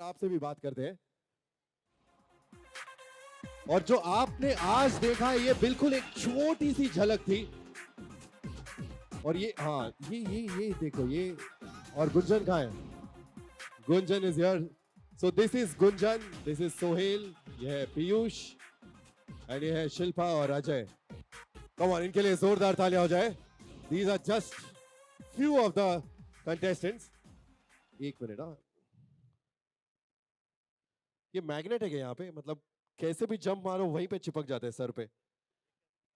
आपसे भी बात करते हैं। और जो आपने आज देखा है ये बिल्कुल एक छोटी सी झलक थी। और ये हाँ ये देखो ये। और गुंजन कहाँ है? Gunjan is here. So this is Gunjan, this is Sohail, ये है पीयूष एंड ये है शिल्पा और अजय। कम ऑन, इनके लिए जोरदार तालियां हो जाए। These are just few of the contestants. एक मिनट, ये मैग्नेट है क्या यहाँ पे? मतलब कैसे भी जंप मारो वहीं पे चिपक जाते हैं सर पे।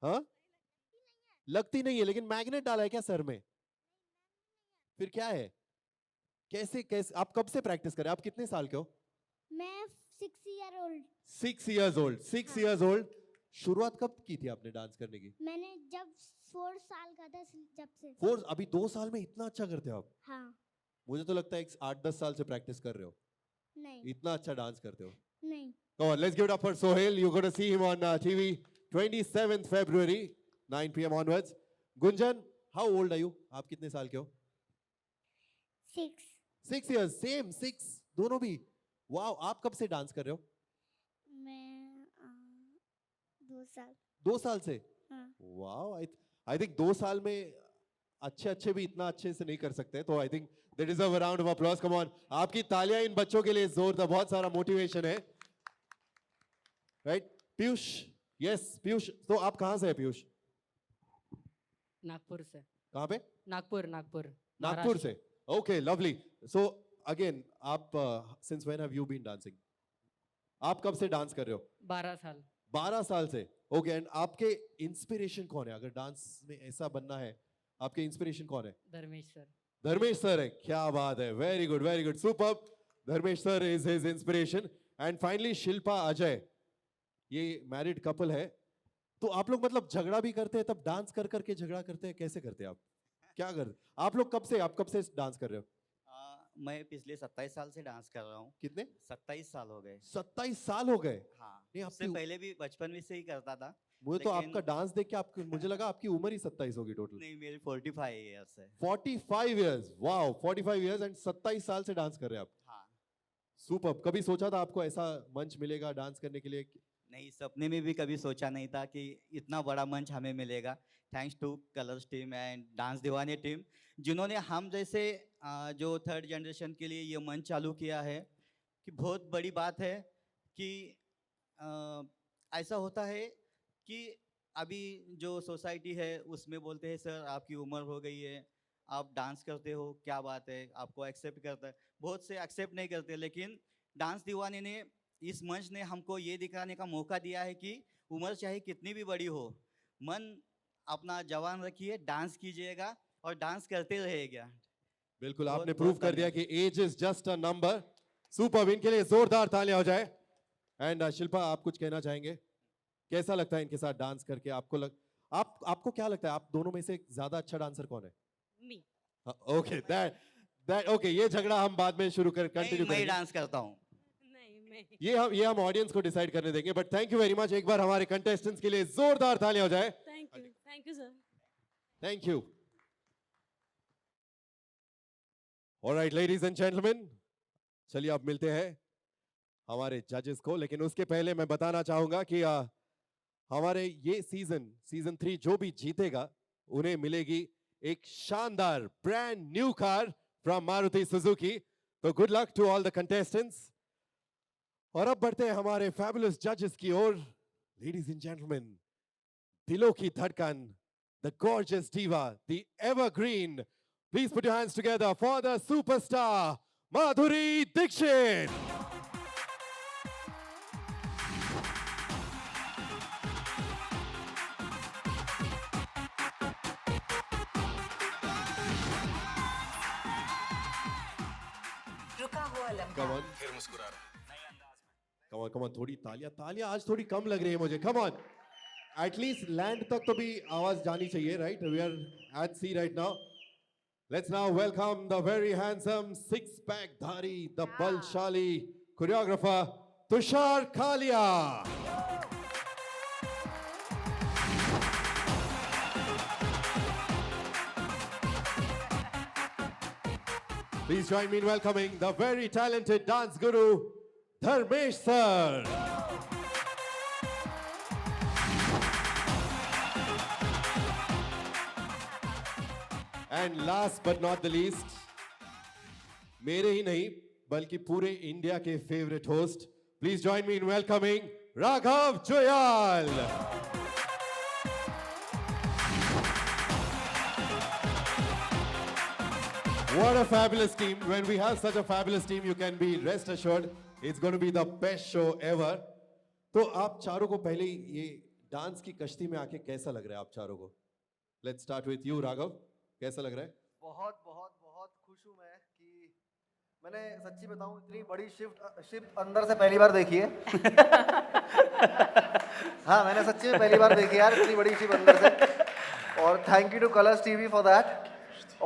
हाँ, लगती नहीं है लेकिन मैग्नेट डाला है क्या सर में? फिर क्या है? कैसे कैसे आप कब से प्रैक्टिस करें? आप कितने साल के हो? मैं 6 year old. 6 years old। 6 years old। शुरुआत कब की थी आपने डांस करने की? मैंने जब 4 साल का था, जब से। 4, अभी 2 साल में इतना अच्छा करते हो आप? हाँ। मुझे तो लगता है 8-10 साल से प्रैक्टिस कर रहे हो। नहीं। इतना अच्छा डांस करते हो। नहीं। Come on, let's give it up for Sohail. You're going to see him on TV 27th February, 9 p.m. onwards. Gunjan, how old are you? आप कितने साल के हो? 6। 6 years, same 6, दोनों भी। वाओ, आप कब से डांस कर रहे हो? मैं 2 साल। 2 साल से? हाँ। वाओ, I think 2 साल में अच्छे भी इतना अच्छे से नहीं कर सकते, तो I think they deserve a round of applause. Come on, आपकी तालियां इन बच्चों के लिए जोरदार, बहुत सारा मोटिवेशन है। राइट, पीयूष। यस पीयूष, तो आप कहाँ से हैं पीयूष? नागपुर से। कहाँ पे? नागपुर नागपुर से। Okay, lovely. सो अगेन, आप since when have you been dancing? आप कब से डांस कर रहे हो? 12 साल। 12 साल से। ओके, एंड आपके इंस्पिरेशन कौन है? अगर डांस में ऐसा बनना है, आपके इंस्पिरेशन कौन है? धर्मेश सर। धर्मेश सर है, क्या बात है, very good superb. Dharmesh sir is his inspiration. And finally Shilpa Ajay, ये मैरिड कपल है। तो आप लोग मतलब झगड़ा भी करते हैं तब डांस कर करके झगड़ा करते हैं? कैसे करते हैं आप? क्या करते आप लोग? आप कब से डांस कर रहे हो? मैं पिछले 27 साल से डांस कर रहा हूँ। कितने? 27 साल हो गए। 27 साल हो गए? हाँ, नहीं, उससे पहले भी बचपन में से ही करता था। मुझे तो आपका डांस देख के मुझे लगा आपकी उम्र ही 27 होगी टोटल। नहीं, मेरी 45 ईयर्स है। 45 इयर्स, वाओ, 45 इयर्स एंड 27 साल से डांस कर रहे हैं आप। हाँ। सुपर्ब। कभी सोचा था आपको ऐसा मंच मिलेगा डांस करने के लिए? नहीं, सपने में भी कभी सोचा नहीं था कि इतना बड़ा मंच हमें मिलेगा। Thanks two colours team and dance दीवाने टीम, जिन्होंने हम जैसे जो 3rd जनरेशन के लिए ये मंच चालू किया है। कि बहुत बड़ी बात है कि ऐसा होता है कि अभी जो सोसाइटी है उसमें बोलते हैं सर आपकी उम्र हो गई है, आप डांस करते हो, क्या बात है, आपको एक्सेप्ट करता है। बहुत से एक्सेप्ट नहीं करते, लेकिन डांस दीवाने ने, इस मंच ने हमको ये दिखाने का मौका दिया है कि उम्र चाहे कितनी भी बड़ी हो, मन अपना जवान रखिए, डांस कीजिएगा और डांस करते रहेगा। बिल्कुल, आपने प्रूव कर दिया कि age is just a number. Superb, इनके लिए जोरदार तालियां हो जाए। एंड शिल्पा, आप कुछ कहना चाहेंगे? कैसा लगता है इनके साथ डांस करके? आपको क्या लगता है, आप दोनों में से ज्यादा अच्छा डांसर कौन है? मी। ओके, दैट ओके, ये झगड़ा हम बाद में शुरू कंटिन्यू मैं डांस करता हूँ। ये हम ऑडियंस को डिसाइड करने देंगे। But thank you very much. एक बार हमारे कंटेस्टेंट्स के लिए जोरदार तालियां हो जाए। Thank you sir. Thank you. Alright ladies and gentleman, चलिए अब मिलते हैं हमारे जजेस को। लेकिन उसके पहले मैं बताना चाहूंगा कि हमारे ये सीजन 3 जो भी जीतेगा उन्हें मिलेगी एक शानदार brand new car from Maruti Suzuki. तो good luck to all the contestants. और अब बढ़ते हैं हमारे फैबुलस जजेस की ओर। लेडीज एंड जेंटलमैन, दिलों की धड़कन, the gorgeous diva, the evergreen, please put your hands together for the superstar Madhuri Dikshit. रुका हुआ लम्हा फिर मुस्कुरा रहा। कम ऑन, थोड़ी तालियां आज थोड़ी कम लग रही है मुझे। कम ऑन, एटलीस्ट लैंड तक तो भी आवाज जानी चाहिए, right? We are at sea right now. Let's now welcome the very handsome 6-पैक धारी, द बलशाली choreographer Tushar Kalia. Please join me in welcoming the very talented dance guru, Dharmesh sir. And last but not the least, मेरे ही नहीं बल्कि पूरे India के favourite host, please join me in welcoming Raghav Juyal. What a fabulous team. When we have such a fabulous team, you can be rest assured it's going to be the best show ever. तो आप चारों को पहले ये dance की कश्ती में आके कैसा लग रहा है आप चारों को? Let's start with you, Raghav. कैसा लग रहा है? बहुत बहुत बहुत खुश हूँ मैं कि मैंने सच्ची बताऊँ इतनी बड़ी शिफ्ट अंदर से पहली बार देखी है. हाँ, मैंने सच्ची में पहली बार देखी यार इतनी बड़ी शिफ्ट अंदर से. और thank you two Colors TV for that.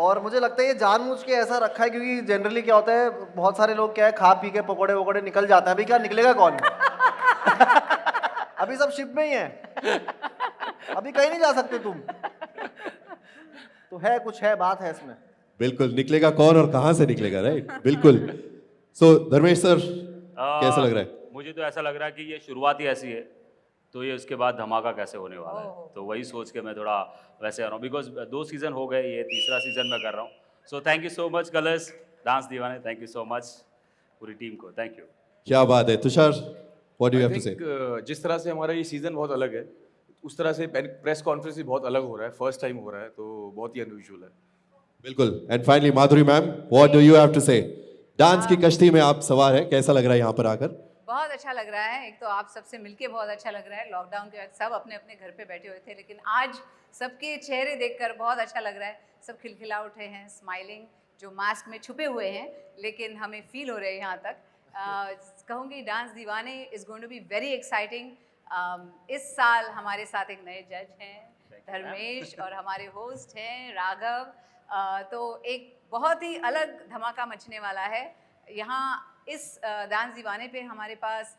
और मुझे लगता है ये जानबूझ के ऐसा रखा है क्योंकि जनरली क्या होता है, बहुत सारे लोग क्या है खा पी के पकोड़े वकोड़े निकल जाते हैं. अभी क्या निकलेगा कौन? अभी सब शिप में ही है, अभी कहीं नहीं जा सकते तुम. तो है कुछ है बात है इसमें. बिल्कुल, निकलेगा कौन और कहां से निकलेगा, राइट? बिल्कुल. सो धर्मेश सर, कैसा लग रहा है? मुझे तो ऐसा लग रहा है कि ये शुरुआत ही ऐसी है, तो ये उसके बाद धमाका कैसे होने वाला है, तो वही सोच के मैं थोड़ा वैसे आ रहा हूँ. बिकॉज 2 सीज़न हो गए, ये 3रा सीज़न मैं कर रहा हूँ. So thank you so much Colors, dance Deewane, thank you so much पूरी टीम को, थैंक यू. क्या बात है. Tushar, what do you have to say? जिस तरह से हमारा ये सीज़न बहुत अलग है, उस तरह से प्रेस कॉन्फ्रेंस भी बहुत अलग हो रहा है, फर्स्ट टाइम हो रहा है, तो बहुत ही अनयूजुअल है. बिल्कुल. And finally Madhuri ma'am, what do you have to say? Dance की कश्ती में आप सवार है, कैसा लग रहा है यहाँ पर आकर? बहुत अच्छा लग रहा है. एक तो आप सबसे मिलके बहुत अच्छा लग रहा है. लॉकडाउन के वक्त सब अपने अपने घर पे बैठे हुए थे, लेकिन आज सबके चेहरे देखकर बहुत अच्छा लग रहा है. सब खिलखिला उठे हैं, स्माइलिंग, जो मास्क में छुपे हुए हैं लेकिन हमें फील हो रहे हैं यहाँ तक. कहूँगी dance Deewane is going to be very exciting. इस साल हमारे साथ एक नए जज हैं धर्मेश और हमारे होस्ट हैं राघव. तो एक बहुत ही अलग धमाका मचने वाला है यहाँ इस डांस दीवाने पे. हमारे पास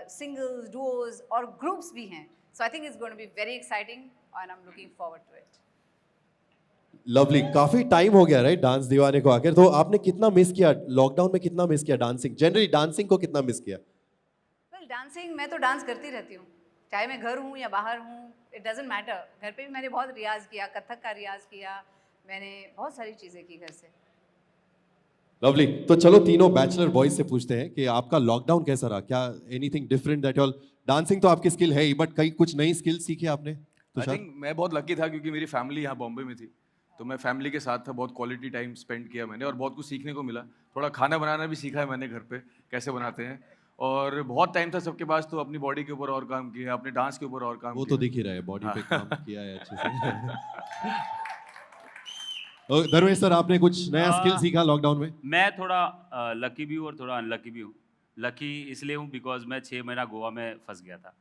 सिंगल्स, डुओज और ग्रुप्स भी हैं. So I think it's going to be very exciting and I am looking forward to it. Lovely. काफी टाइम हो गया राइट डांस दीवाने को आकर, तो आपने कितना मिस किया लॉकडाउन में? कितना मिस किया डांसिंग? जनरली डांसिंग को कितना मिस किया? वेल डांसिंग मैं तो डांस करती रहती हूँ, चाहे मैं घर हूँ या बाहर हूँ, इट डजंट मैटर. घर पे भी मैंने बहुत रियाज किया, कथक का रियाज किया, मैंने बहुत सारी चीज़ें की घर से. लवली. तो चलो तीनों बैचलर बॉयज से पूछते हैं कि आपका लॉकडाउन कैसा रहा? क्या anything different that all? Dancing तो आपकी स्किल है ही, बट कई कुछ नई स्किल सीखी आपने? आई थिंक मैं बहुत लकी था क्योंकि मेरी फैमिली यहाँ बॉम्बे में थी, तो मैं फैमिली के साथ था, बहुत क्वालिटी टाइम स्पेंड किया मैंने और बहुत कुछ सीखने को मिला. थोड़ा खाना बनाना भी सीखा है मैंने घर पे, कैसे बनाते हैं. और बहुत टाइम था सबके पास, तो अपनी बॉडी के ऊपर और काम किया, अपने डांस के ऊपर और काम वो किया. तो दिख ही रहा है, बॉडी पे काम किया है अच्छे से. धर्मेश सर, आपने कुछ नया स्किल सीखा लॉकडाउन में? मैं थोड़ा लकी भी हूँ और थोड़ा अनलकी भी हूँ. लकी इसलिए हूँ बिकॉज मैं 6 महीना गोवा में फंस गया था.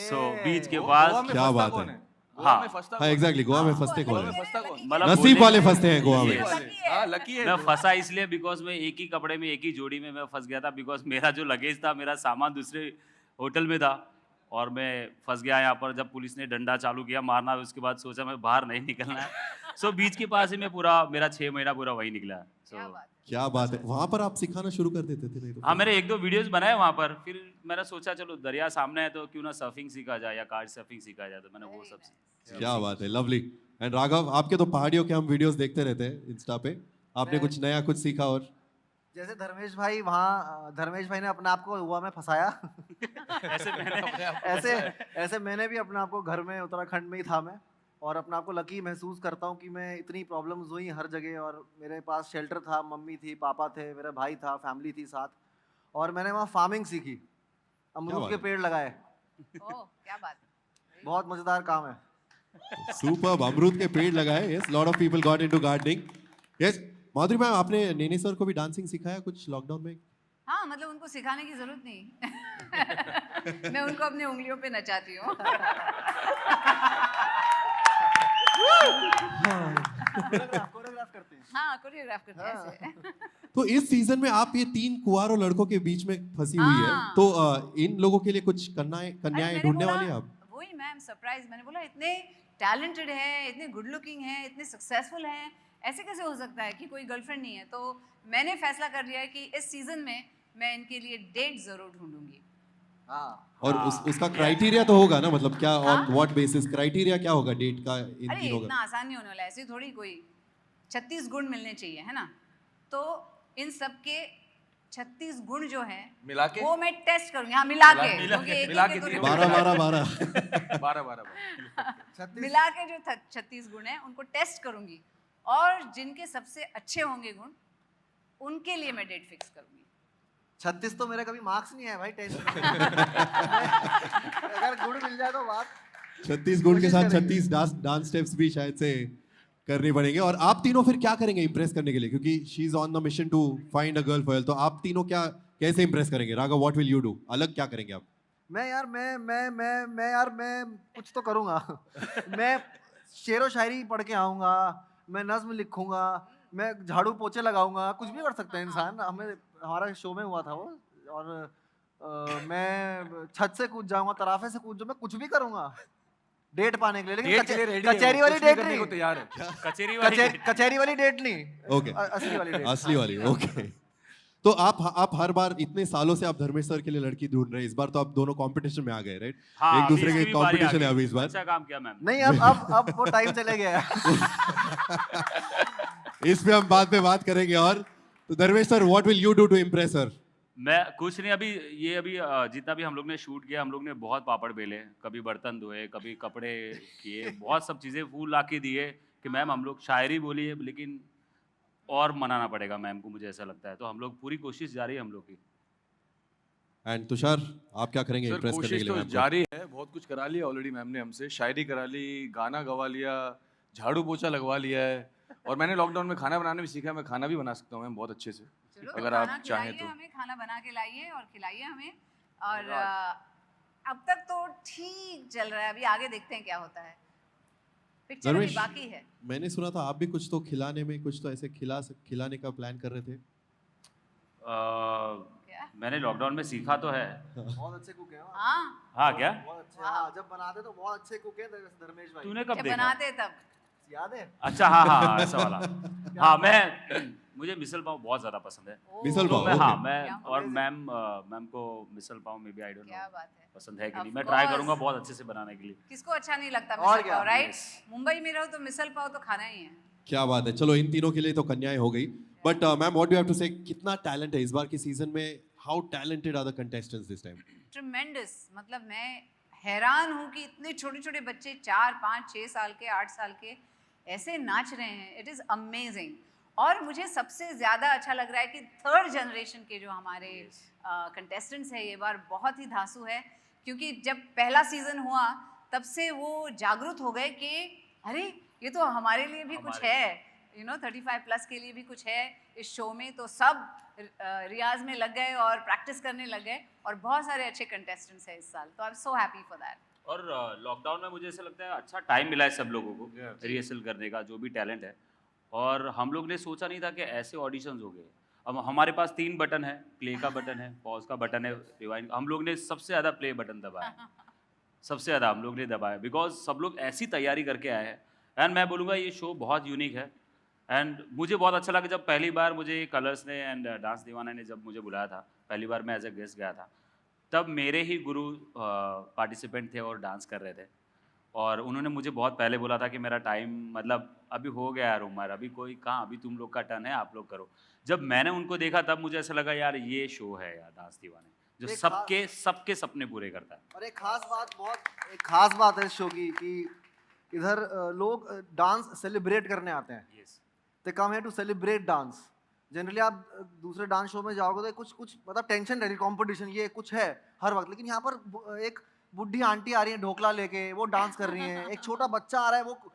सो बीच के गोवा बाद में क्या फंसता बात कौन है? गोवा हाँ. में फंसता हाँ कौन? एग्जैक्टली, गोवा में फंसते कौन गोवा में है? फंसता कौन? मतलब नसीब बोलने वाले के- फंसते हैं गोवा में. हाँ, लकी है. मैं फंसा इसलिए बिकॉज मैं एक ही कपड़े में एक ही जोड़ी में मैं फंस गया था. बिकॉज मेरा जो लगेज था, मेरा सामान दूसरे होटल में था और मैं फंस गया यहाँ पर. जब पुलिस ने डंडा चालू किया मारना, उसके बाद सोचा मैं बाहर नहीं निकलना है. सो बीच के पास ही मैं पूरा मेरा 6 महीना पूरा वही निकला. सो क्या बात. क्या बात है. वहां पर आप सिखाना शुरू कर देते थे? नहीं तो हाँ, मैंने 1-2 वीडियोस बनाए वहाँ पर. फिर मैंने सोचा चलो दरिया सामने है तो क्यों ना सर्फिंग सीखा जाए या कार्ड सर्फिंग सीखा जाए, तो मैंने वो सब सीखा. क्या बात है. लवली. एंड राघव, आपके तो पहाड़ियों के हम वीडियोस देखते रहते हैं इंस्टा पे. आपने कुछ नया कुछ सीखा? और जैसे धर्मेश भाई वहाँ, धर्मेश भाई ने अपने आप को गोवा में फंसाया. ऐसे मैंने अपने आप को ऐसे ऐसे मैंने भी अपने आप को घर में उत्तराखंड में ही था मैं, और अपने आप को लकी महसूस करता हूँ कि मैं इतनी प्रॉब्लम्स हुई हर जगह, और मेरे पास शेल्टर था, मम्मी थी, पापा थे, मेरा भाई था, फैमिली थी साथ, और मैंने वहाँ फार्मिंग सीखी, अमरूद बात के है. ओह पेड़ लगाए. क्या बात है. बहुत मज़ेदार काम है. सुपर्ब. अमरूद के पेड़ लगाए. Yes, lot of people got into gardening. Yes. Madhuri ma'am, आपने नेने सर को भी डांसिंग सिखाया कुछ लॉकडाउन में? हाँ, मतलब उनको सिखाने की जरूरत नहीं. मैं उनको अपने उंगलियों पे नचाती हूँ. कोरियोग्राफ करते हैं. हाँ, कोरियोग्राफ करते हैं ऐसे. तो इस सीजन में आप ये 3 कुंवारों लड़कों के बीच में फंसी हुई है, हाँ. तो इन लोगों के लिए कुछ अरे कन्याएं मैंने ढूंढने बोला- वाली हैं आप? वही मैम सरप्राइज. मैंने बोला इतने टैलेंटेड हैं, इतने गुड लुकिंग हैं, इतने सक्सेसफुल हैं, ऐसे कैसे हो सकता है कि कोई गर्लफ्रेंड नहीं है? तो मैंने फैसला कर लिया है कि इस सीजन में मैं इनके लिए डेट जरूर ढूंढूंगी। हाँ और उसका क्राइटेरिया तो होगा ना, मतलब क्या ऑन हाँ? व्हाट बेसिस क्राइटेरिया क्या होगा डेट का इन अरे तीनों इतना का? आसान नहीं होने वाला है, ऐसे थोड़ी कोई 36 गुण मिलने चाहिए, है ना? तो इन सब के 36 गुण जो हैं मिला के? वो मैं टेस्ट करूंगी। हाँ, मिला के, मिला क्योंकि के, एक मिला एक के को तीनों repeat 12 करना 12 है। 12 12 36 मिला के जो 36 गुण हैं उनको टेस्ट करूंगी, और जिनके सबसे अच्छे होंगे गुण उनके लिए मैं डेट फिक्स करूंगी। 36 तो मेरा कभी मार्क्स नहीं है भाई, टेंशन अगर गुण मिल जाए तो बात। 36 गुण के कोशिश साथ करेंगे। 36 डांस स्टेप्स भी शायद से करनी पड़ेंगे। और आप तीनों फिर क्या करेंगे इंप्रेस करने के लिए, क्योंकि she is on the mission to find a girl for, तो आप तीनों क्या कैसे इंप्रेस करेंगे? Raghav, what will you do? अलग क्या करेंगे आप? मैं यार मैं कुछ तो करूँगा मैं शेरो शायरी पढ़ के आऊँगा, मैं नज्म लिखूँगा, मैं झाड़ू पोछे लगाऊंगा, कुछ भी कर सकता है इंसान। हमें हमारा शो में हुआ था वो, और मैं छत से कूद जाऊंगा, तराफे से कूद जाऊंगा, मैं कुछ भी करूंगा डेट पाने के लिए। लेकिन डेट के लिए रेडी है, कचहरी वो वाली कुछ भी डेट करने नहीं, को तैयार है। कचेरी वाली कचहरी वाली डेट नहीं, ओके, असली वाली डेट। असली वाली, ओके। तो आप हर बार इतने सालों से आप धर्मेश सर के लिए लड़की ढूंढ रहे हैं, इस बार तो आप दोनों कंपटीशन में आ गए, राइट? हाँ, एक अभी दूसरे इसकी के भी बारी आ कंपटीशन है गई। अभी इस बार। अच्छा काम किया मैम। नहीं, अब वो टाइम चले गया इस पे हम बाद में बात करेंगे। और तो Dharmesh sir, what will you do to impress her? मैं कुछ नहीं, अभी जितना भी हम लोग ने शूट किया, हम लोग ने बहुत पापड़ बेले, कभी बर्तन धोए, कभी कपड़े किए, बहुत सब चीज़ें फूल ला के दिए कि मैम हम लोग शायरी बोली है, लेकिन और मनाना पड़ेगा मैम को, मुझे ऐसा लगता है। तो हम लोग पूरी कोशिश जारी है हम लोग की। एंड तुषार, आप क्या करेंगे सर इम्प्रेस करने के कोशिश लिए तो मैम को? जारी है, बहुत कुछ करा लिया ऑलरेडी मैम ने हमसे, शायरी करा ली, गाना गवा लिया, झाड़ू पोछा लगवा लिया है, और मैंने लॉकडाउन में खाना बनाना भी सीखा है। मैं खाना भी बना सकता हूँ मैम बहुत अच्छे से, चलो, अगर खाना आप चाहें खिलाइए तो। हमें, खाना बना के लाइए और खिलाइए हमें। और अब तक तो ठीक चल रहा है, अभी आगे देखते हैं क्या होता है। पिक्चर अभी धर्मेश, बाकी है। मैंने सुना था आप भी कुछ तो खिलाने में, कुछ तो ऐसे खिलाने का प्लान कर रहे थे। क्या? मैंने लॉकडाउन में सीखा तो है। बहुत अच्छे कुक हैं। हाँ, हाँ क्या? बहुत अच्छे, हाँ, जब बनाते तो बहुत अच्छे कुक हैं धर्मेश भाई। तूने कब जब देखा? बनाते तब। याद है? अच्छा, हाँ ऐसा वाला। हाँ, मुझे मिसल पाव बहुत ज्यादा पसंद है। मिसल तो पाव, मैं, ओके। हाँ मैं, क्या और मैम को मिसल पाव में भी आई डोंट क्या नो बात है। पसंद है कि Of नहीं। मैं ट्राई course. करूंगा बहुत अच्छे से बनाने के लिए। किसको अच्छा नहीं लगता और मिसल क्या? पाव, राइट? Yes. मुंबई में रहो तो मिसल पाव तो खाना ही है। क्या बात है। चलो, इन तीनों के लिए तो कन्याएं हो गई। But ma'am, what do have to say, कितना टैलेंट है इस बार की सीजन में? How talented are the contestants this time? Tremendous, मतलब मैं हैरान हूँ कि इतने छोटे छोटे बच्चे 4, 5, 6 साल के, 8 साल के ऐसे नाच रहे हैं। It is amazing. और मुझे सबसे ज़्यादा अच्छा लग रहा है कि थर्ड जनरेशन के जो हमारे कंटेस्टेंट्स हैं ये बार बहुत ही धांसू है, क्योंकि जब पहला सीज़न हुआ तब से वो जागरूक हो गए कि अरे ये तो हमारे लिए भी कुछ है, 35 प्लस के लिए भी कुछ है इस शो में। तो सब रियाज में लग गए और प्रैक्टिस करने लग गए, और बहुत सारे अच्छे कंटेस्टेंट्स हैं इस साल। तो I am so happy for that. और लॉकडाउन में मुझे ऐसा लगता है अच्छा टाइम मिला है सब लोगों को रिहर्सल करने का, जो भी टैलेंट है। और हम लोग ने सोचा नहीं था कि ऐसे ऑडिशंस हो गए। अब हमारे पास 3 बटन है, प्ले का बटन है, पॉज का बटन है, रिवाइंड। हम लोग ने सबसे ज़्यादा प्ले बटन दबाया, सबसे ज़्यादा हम लोग ने दबाया, बिकॉज सब लोग ऐसी तैयारी करके आए हैं। एंड मैं बोलूँगा ये शो बहुत यूनिक है। एंड मुझे बहुत अच्छा लगा जब पहली बार मुझे कलर्स ने एंड डांस दीवाना ने जब मुझे बुलाया था, पहली बार मैं एज ए गेस्ट गया था, तब मेरे ही गुरु पार्टिसिपेंट थे और डांस कर रहे थे। और उन्होंने मुझे बहुत पहले बोला था कि मेरा टाइम मतलब अभी हो गया यार उमर, अभी कोई कहाँ, अभी तुम लोग का टर्न है, आप लोग करो। जब मैंने उनको देखा तब मुझे ऐसा लगा यार ये शो है यार डांस दीवाने, जो एक सबके सपने पूरे करता है। और एक खास बात है इस शो की कि इधर लोग डांस सेलिब्रेट करने आते हैं। Yes, they come here to celebrate dance. Generally आप दूसरे डांस शो में जाओगे तो कुछ मतलब टेंशन रहती है, कंपटीशन ये कुछ है हर वक्त। लेकिन यहाँ पर एक बुढ़ी आंटी आ रही है ढोकला लेके, वो डांस कर रही हैं। एक छोटा बच्चा आ रहा है, वो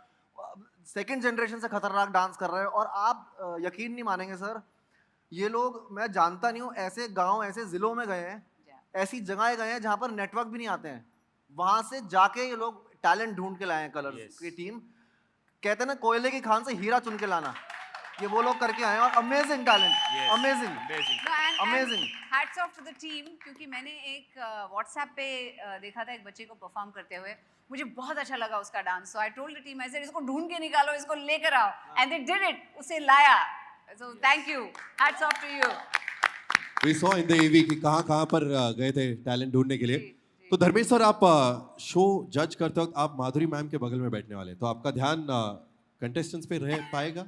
सेकंड जनरेशन से खतरनाक डांस कर रहा है। और आप यकीन नहीं मानेंगे सर, ये लोग, मैं जानता नहीं हूँ, ऐसे गांव ऐसे ज़िलों में गए हैं, ऐसी जगहें गए हैं जहाँ पर नेटवर्क भी नहीं आते हैं, वहाँ से जाके ये लोग टैलेंट ढूंढ के लाए हैं। Colours Yes. की टीम कहते हैं ना, कोयले की खान से हीरा चुन के लाना। ये वो लोग करके आए हैं और amazing talent, Yes, amazing, amazing. No, and Amazing. hats off to the team क्योंकि मैंने एक WhatsApp पे देखा था एक बच्चे को परफॉर्म करते हुए, मुझे बहुत अच्छा लगा उसका dance, so I told the team, I said इसको ढूंढ के निकालो, इसको लेकर आओ, एंड दे डिड इट, उसे लाया, so thank you, hats off to you. We saw in the AV कि कहाँ पर गए थे टैलेंट ढूंढने के लिए। जी, जी। तो धर्मेश सर, आप शो जज करते वक्त आप माधुरी मैम के बगल में बैठने वाले हैं, तो आपका ध्यान कंटेस्टेंट्स पे रह पाएगा?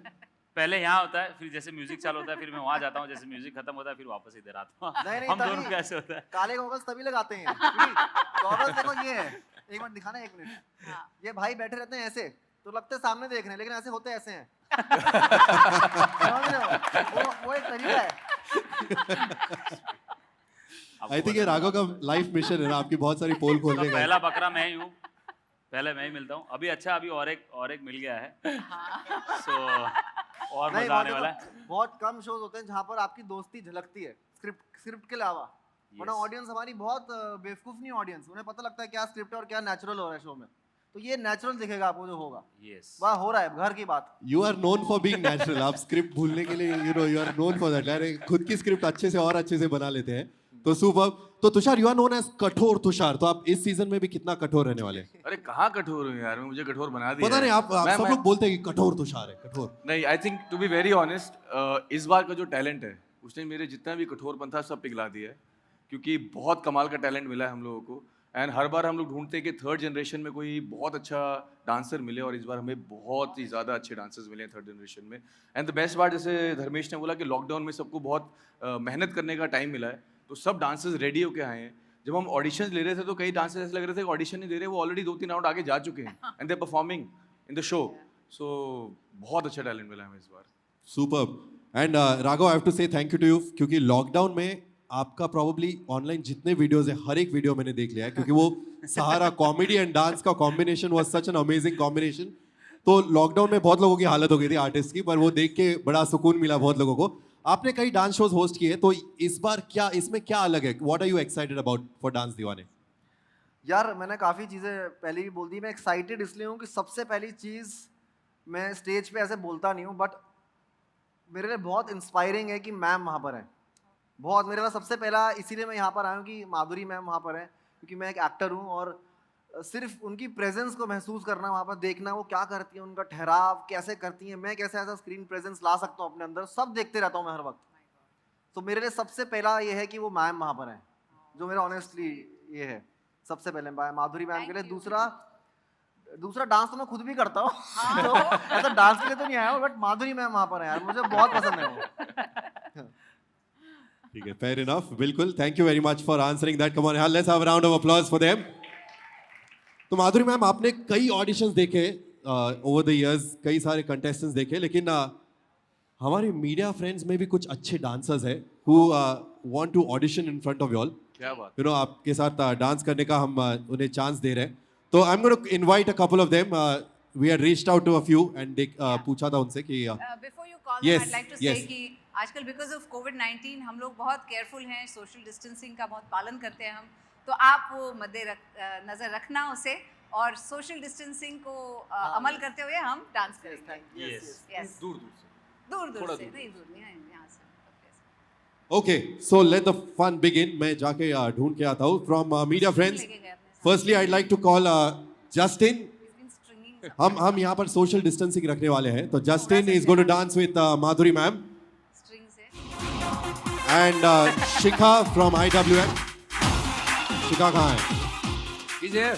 पहले यहाँ होता है, फिर जैसे म्यूजिक चालू होता है फिर मैं वहाँ जाता हूँ, जैसे म्यूजिक खत्म होता है फिर वापस इधर आता हूँ। नहीं, हम तभी दोनों का ऐसे होता है। काले गॉगल्स तभी लगाते हैं, गॉगल्स देखो ये है, एक मिनट दिखाना, एक मिनट, हाँ। ये भाई बैठे रहते हैं ऐसे, तो लगते हैं सामने देख रहे हैं, लेकिन ऐसे होते ऐसे हैं। समझ रहे हो? वो एक तरीका है। आपको आई थिंक ये पता है। राघव का लाइफ मिशन है ना, आपकी बहुत सारी पोल तो खोलने का। पहला बकरा मैं ही हूँ, पहले मैं ही मिलता हूँ। अभी अच्छा, अभी और एक मिल गया है, सो और नहीं, मजा आने मतलब वाला है। बहुत कम शोज होते हैं जहाँ पर आपकी दोस्ती झलकती है स्क्रिप्ट के अलावा, वरना ऑडियंस हमारी बहुत बेवकूफ नहीं ऑडियंस, उन्हें पता लगता है क्या स्क्रिप्ट है और क्या नेचुरल हो रहा है शो में, तो ये नेचुरल दिखेगा आपको जो होगा, यस, वह हो रहा है घर की बात। You are known for being natural. आप स्क्रिप्ट भूलने के लिए you are known for that. अरे खुद की स्क्रिप्ट अच्छे से और अच्छे से बना लेते हैं, तो सुपर। तो Tushar, you are known as कठोर तुषार, तो आप इस सीजन में भी कितना कठोर रहने वाले हैं? अरे कहाँ कठोर हूँ यार, मुझे कठोर बना दिया पता है। नहीं, आप सब लोग बोलते हैं कि कठोर तुषार है, कठोर। नहीं, I think to be very honest, इस बार का जो टैलेंट है उसने मेरे जितना भी कठोरपन था सब पिघला दिया है, क्योंकि बहुत कमाल का टैलेंट मिला है हम लोगों को। एंड हर बार हम लोग ढूंढते हैं कि थर्ड जनरेशन में कोई बहुत अच्छा डांसर मिले, और इस बार हमें बहुत ही ज़्यादा अच्छे डांसर्स मिले हैं थर्ड जनरेशन में। एंड द बेस्ट पार्ट, जैसे धर्मेश ने बोला कि लॉकडाउन में सबको बहुत मेहनत करने का टाइम मिला है, तो सब डांसर्स रेडी होके आए हैं। जब हम ऑडिशंस ले रहे थे तो कई डांसर्स ऐसे लग रहे थे कि ऑडिशन नहीं दे रहे, वो ऑलरेडी 2-3 राउंड आगे जा चुके हैं and they performing in the show. So बहुत अच्छा टैलेंट मिला हमें इस बार। Super. And Raghav, I have to say thank you to you, क्योंकि लॉकडाउन में आपका प्रॉब्ली ऑनलाइन जितने वीडियोस है हर एक वीडियो मैंने देख लिया है, क्योंकि वो सहारा कॉमेडी एंड डांस का combination was such an amazing combination. तो लॉकडाउन में बहुत लोगों की हालत हो गई थी आर्टिस्ट की, पर वो देख के बड़ा सुकून मिला बहुत लोगों को। आपने कई डांस शोज होस्ट किए, तो इस बार क्या इसमें क्या अलग है? What are you excited about for dance Deewane? यार मैंने काफ़ी चीज़ें पहले भी बोल दी, मैं एक्साइटेड इसलिए हूँ कि सबसे पहली चीज़, मैं स्टेज पे ऐसे बोलता नहीं हूँ, बट मेरे लिए बहुत इंस्पायरिंग है कि मैम वहाँ पर हैं। बहुत मेरे लिए सबसे पहला इसीलिए मैं यहाँ पर आया हूँ कि माधुरी मैम वहाँ पर हैं, क्योंकि मैं एक एक्टर हूँ, और सिर्फ उनकी प्रेजेंस को महसूस करना, वहाँ पर देखना वो क्या करती हैं, उनका ठहराव कैसे करती हैं, मैं कैसे ऐसा स्क्रीन प्रेजेंस ला सकता हूँ अपने अंदर, सब देखते रहता हूँ मैं हर वक्त। तो मेरे लिए सबसे पहला ये है कि वो मैम वहाँ पर हैं, जो मेरा ऑनेस्टली ये है सबसे पहले माधुरी मैम के लिए। दूसरा डांस तो मैं खुद भी करता हूँ, तो ऐसा डांस के लिए तो नहीं आया हूँ, बट माधुरी मैम वहाँ पर है यार, मुझे बहुत पसंद है वो। ठीक है, फेयर इनफ, बिल्कुल। Thank you very much for answering that. Come on यार, let's have a round of applause for them. तो माधुरी मैम, आपने कई ऑडिशंस देखे ओवर द इयर्स, कई सारे कंटेस्टेंट्स देखे, लेकिन हमारे मीडिया फ्रेंड्स में भी कुछ अच्छे डांसर्स हैं who want to audition in front of you all. क्या बात। यू नो, आपके साथ डांस करने का हम उन्हें चांस दे रहे हैं। तो I am going to invite a couple of them. We had reached out to a few and पूछा था उनसे कि before you call Yes, I like to say yes. कि आजकल बिकॉज ऑफ कोविड-19 हम लोग बहुत केयरफुल हैं, सोशल डिस्टेंसिंग का बहुत पालन करते हैं हम, तो आप वो नज़र रखना उसे, और सोशल डिस्टेंसिंग को अमल करते हुए हम डांस करेंगे। Yes. यस, दूर दूर से। दूर थोड़ा से दूर। नहीं, दूर नहीं, यहाँ से। Okay, so let the fun begin. मैं जाके ढूंढ के आता हूँ फ्रॉम मीडिया फ्रेंड्स। लेके गए अपने साथ। Firstly I like to call Justin. He's been stringing हम यहाँ पर सोशल डिस्टेंसिंग रखने वाले हैं, तो Justin is going to dance with Madhuri ma'am string से। And Shikha from IWM। Shikha कहाँ है? He's here.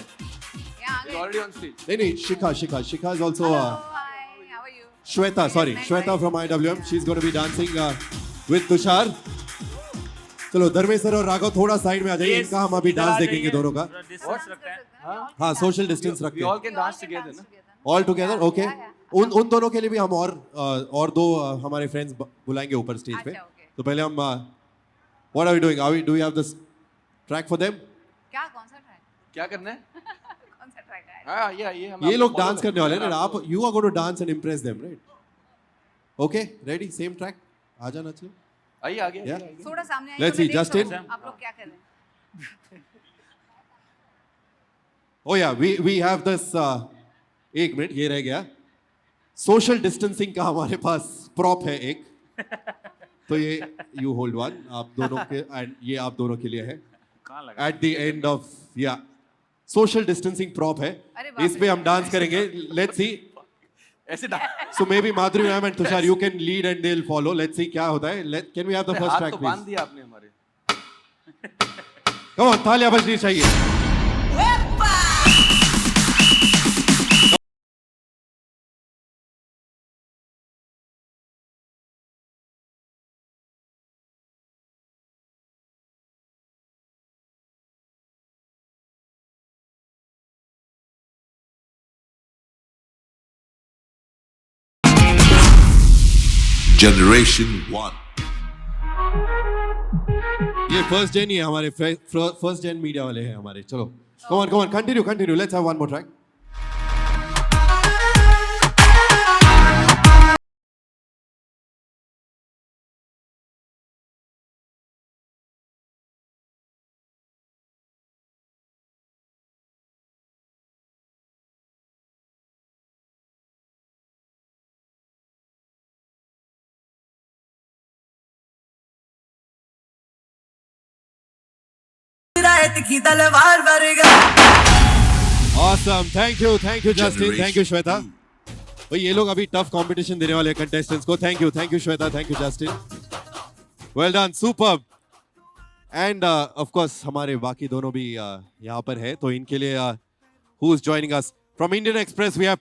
यहाँ आ He's गए। already on stage. नहीं, Shikha is also Hello, hi, how are you? Shweta, sorry, Shweta from IWM. She's going to be dancing with Tushar. चलो Dharmesh sir और राघव थोड़ा side में आ जाइए, इनका हम अभी डांस देखेंगे दोनों का। डिस्टेंस रखते हैं। हाँ, सोशल डिस्टेंस रखते We all हैं can dance together, ना? All together. ओके, उन दोनों के लिए भी हम और दो हमारे फ्रेंड्स बुलाएंगे ऊपर स्टेज पे। अच्छा, okay. तो पहले हम what are we doing? Do you have this track for them? क्या, कौन सा ट्रैक? क्या करना है? कौन सा ट्रैक है? हाँ, ये हम ये आपको लोग follow डांस करने वाले हैं ना, आपको- आप you are going to dance and impress them, right? Okay, ready? Same track, आ जाना चाहिए। आइए आगे Yeah. आइए। थोड़ा सामने आइए, Let's तो मैं see, देख Justin. सकूं आप लोग क्या कर रहे हैं। Oh yeah, we have this एक मिनट, ये रह गया। सोशल डिस्टेंसिंग का हमारे पास प्रॉप है एक, तो ये यू होल्ड वन, आप दोनों के, एंड ये आप दोनों के लिए है. कहाँ लगा? एट द एंड ऑफ, या सोशल डिस्टेंसिंग प्रॉप है, अरे बाप इस पे रे। हम डांस करेंगे. Let's see. ऐसे So maybe Madhuri ma'am and Tushar, you can lead and they'll follow. Let's see क्या होता है. Can we have the first हाथ track, तो please? बांध दिया आपने हमारे. Come on, तालियां बजनी चाहिए. Generation 1. ये फर्स्ट जेन ही है हमारे, फर्स्ट जेन मीडिया वाले हैं हमारे. चलो, come on, continue. Let's have one more track. Awesome, thank you Justin, thank you Shweta. भाई ये लोग अभी टफ कंपटीशन देने वाले कंटेस्टेंट्स को. Thank you Shweta, thank you Justin. Well done, superb. End of course हमारे बाकी दोनों भी यहाँ पर है, तो इनके लिए who is joining us from Indian Express we have